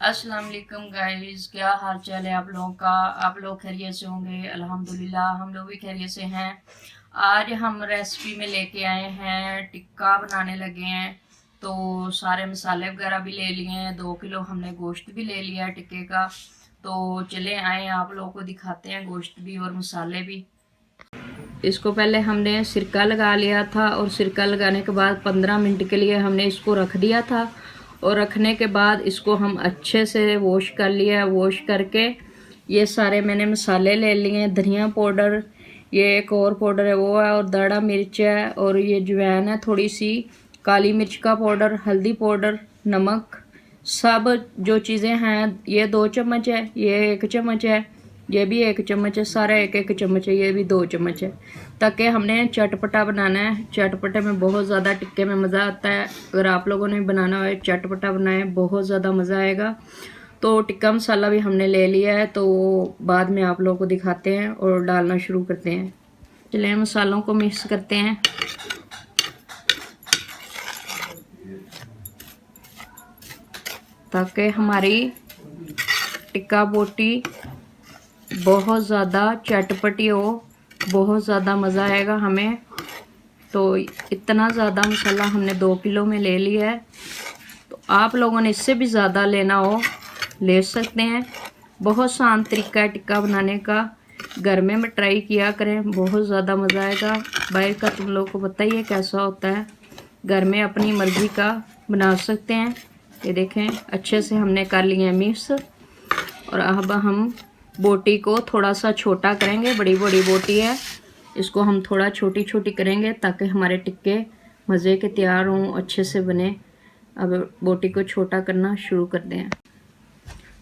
अस्सलाम वालेकुम गाइस, क्या हाल चाल है आप लोगों का। आप लोग खैरियत से होंगे। अल्हम्दुलिल्लाह हम लोग भी खैरियत से हैं। आज हम रेसिपी में लेके आए हैं, टिक्का बनाने लगे हैं। तो सारे मसाले वगैरह भी ले लिए हैं, 2 किलो हमने गोश्त भी ले लिया है टिक्के का। तो चले आए आप लोगों को दिखाते हैं गोश्त भी और मसाले भी। इसको पहले हमने सिरका लगा लिया था और सिरका लगाने के बाद 15 मिनट के लिए हमने इसको रख दिया था। और रखने के बाद इसको हम अच्छे से वॉश कर लिया। वॉश करके ये सारे मैंने मसाले ले लिए। धनिया पाउडर, ये एक और पाउडर है वो है, और दाड़ा मिर्च है, और ये अजवाइन है थोड़ी सी, काली मिर्च का पाउडर, हल्दी पाउडर, नमक, सब जो चीज़ें हैं। ये 2 चम्मच है, ये 1 चम्मच है, ये भी 1 चम्मच है, सारा 1-1 चम्मच है, ये भी 2 चम्मच है। ताकि हमने चटपटा बनाना है। चटपटे में बहुत ज़्यादा टिक्के में मज़ा आता है। अगर आप लोगों ने बनाना हो चटपटा बनाए, बहुत ज़्यादा मज़ा आएगा। तो टिक्का मसाला भी हमने ले लिया है, तो बाद में आप लोगों को दिखाते हैं और डालना शुरू करते हैं। चलिए मसालों को मिक्स करते हैं। ताकि हमारी टिक्का बोटी बहुत ज़्यादा चटपटी हो, बहुत ज़्यादा मज़ा आएगा हमें। तो इतना ज़्यादा मसाला हमने 2 किलो में ले लिया है। तो आप लोगों ने इससे भी ज़्यादा लेना हो ले सकते हैं। बहुत आसान तरीका है टिक्का बनाने का। घर में ट्राई किया करें, बहुत ज़्यादा मज़ा आएगा। बाहर का तुम लोगों को पता ही है कैसा होता है। घर में अपनी मर्ज़ी का बना सकते हैं। ये देखें अच्छे से हमने कर लिए हैं मिक्स। और अब हम बोटी को थोड़ा सा छोटा करेंगे। बड़ी बड़ी बोटी है, इसको हम थोड़ा छोटी छोटी करेंगे ताकि हमारे टिक्के मज़े के तैयार हों, अच्छे से बने। अब बोटी को छोटा करना शुरू कर दें।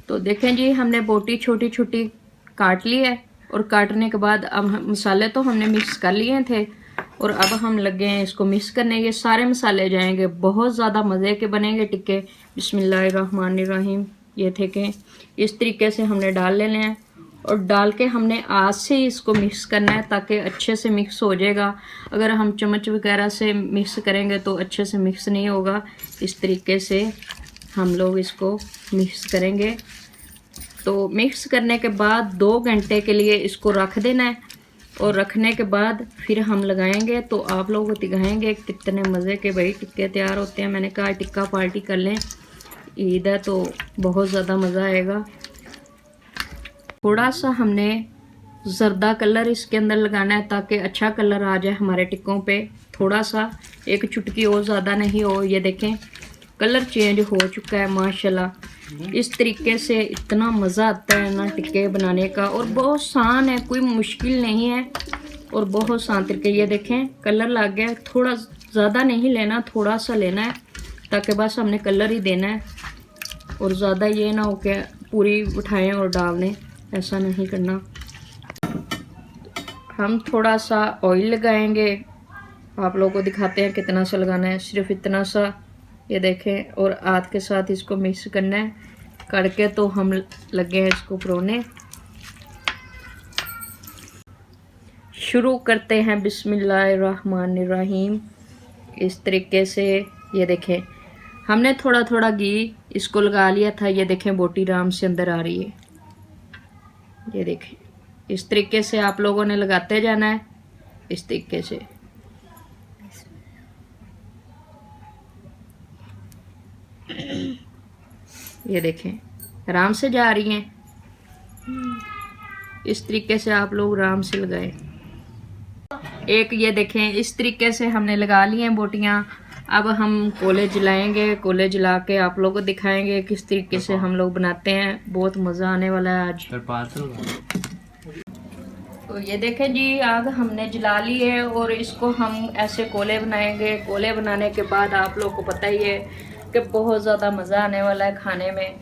तो देखें जी, हमने बोटी छोटी छोटी काट ली है। और काटने के बाद अब मसाले तो हमने मिक्स कर लिए थे, और अब हम लगे हैं इसको मिक्स करने। ये सारे मसाले जाएंगे, बहुत ज़्यादा मज़े के बनेंगे टिक्के। बिस्मिल्लाहिर्रहमानिर्रहीम। ये थे कि इस तरीके से हमने डाल लेने हैं, और डाल के हमने आज से ही इसको मिक्स करना है ताकि अच्छे से मिक्स हो जाएगा। अगर हम चम्मच वगैरह से मिक्स करेंगे तो अच्छे से मिक्स नहीं होगा। इस तरीके से हम लोग इसको मिक्स करेंगे। तो मिक्स करने के बाद 2 घंटे के लिए इसको रख देना है, और रखने के बाद फिर हम लगाएंगे। तो आप लोगों को दिखाएंगे कितने मज़े के भाई टिक्के तैयार होते हैं। मैंने कहा टिक्का पार्टी कर लें, ईद है तो बहुत ज़्यादा मज़ा आएगा। थोड़ा सा हमने जर्दा कलर इसके अंदर लगाना है ताकि अच्छा कलर आ जाए हमारे टिक्कों पे। थोड़ा सा, 1 चुटकी और ज़्यादा नहीं हो। ये देखें कलर चेंज हो चुका है माशाल्लाह। इस तरीके से इतना मज़ा आता है ना टिक्के बनाने का, और बहुत आसान है, कोई मुश्किल नहीं है, और बहुत आसान तरीके। ये देखें कलर लग गया। थोड़ा ज़्यादा नहीं लेना, थोड़ा सा लेना है, ताकि बस हमने कलर ही देना है। और ज़्यादा ये ना हो कि पूरी उठाएं और डाल दें, ऐसा नहीं करना। हम थोड़ा सा ऑयल लगाएंगे, आप लोगों को दिखाते हैं कितना सा लगाना है, सिर्फ इतना सा। ये देखें, और हाथ के साथ इसको मिक्स करना है करके। तो हम लगे हैं इसको परोने। शुरू करते हैं बिस्मिल्लाहिर्रहमानिर्रहीम। इस तरीके से ये देखें हमने थोड़ा थोड़ा घी इसको लगा लिया था। ये देखें बोटी राम से अंदर आ रही है। ये देखें इस तरीके से आप लोगों ने लगाते जाना है, इस तरीके से। ये देखें आराम से जा रही हैं। इस तरीके से आप लोग आराम से लगाएं। एक ये देखें इस तरीके से हमने लगा ली हैं बोटियां। अब हम कोले जलाएंगे। कोले जला के आप लोगों को दिखाएंगे किस तरीके से हम लोग बनाते हैं। बहुत मज़ा आने वाला है आज। तो ये देखें जी, आग हमने जला ली है, और इसको हम ऐसे कोले बनाएंगे। कोले बनाने के बाद आप लोग को पता ही है कि बहुत ज़्यादा मज़ा आने वाला है खाने में।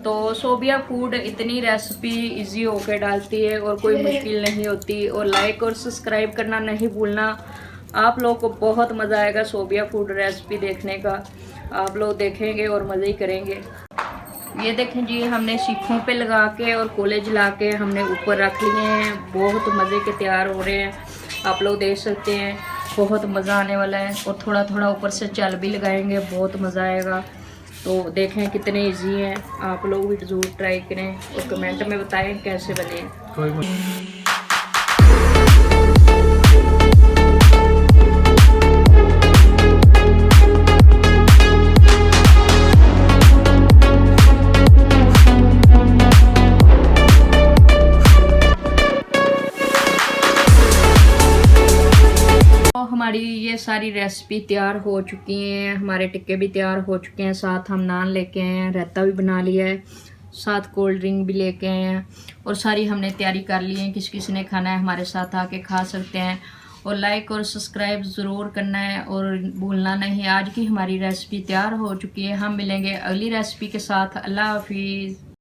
तो सोबिया फूड इतनी रेसिपी इजी होके डालती है, और कोई मुश्किल नहीं होती। और लाइक और सब्सक्राइब करना नहीं भूलना। आप लोग को बहुत मज़ा आएगा सोबिया फूड रेसिपी देखने का। आप लोग देखेंगे और मज़े ही करेंगे। ये देखें जी, हमने सीखों पे लगा के और कोले जला के हमने ऊपर रख लिए हैं। बहुत मज़े के तैयार हो रहे हैं, आप लोग देख सकते हैं। बहुत मज़ा आने वाला है, और थोड़ा थोड़ा ऊपर से चल भी लगाएंगे, बहुत मज़ा आएगा। तो देखें कितने इजी हैं, आप लोग भी ज़रूर ट्राई करें और कमेंट में बताएं कैसे बने। हमारी ये सारी रेसिपी तैयार हो चुकी हैं, हमारे टिक्के भी तैयार हो चुके हैं। साथ हम नान लेके आए हैं, रायता भी बना लिया है, साथ कोल्ड ड्रिंक भी लेके आए हैं और सारी हमने तैयारी कर ली है। किसी ने खाना है हमारे साथ आके खा सकते हैं। और लाइक और सब्सक्राइब ज़रूर करना है और भूलना नहीं। आज की हमारी रेसिपी तैयार हो चुकी है, हम मिलेंगे अगली रेसिपी के साथ। अल्लाह हाफिज़।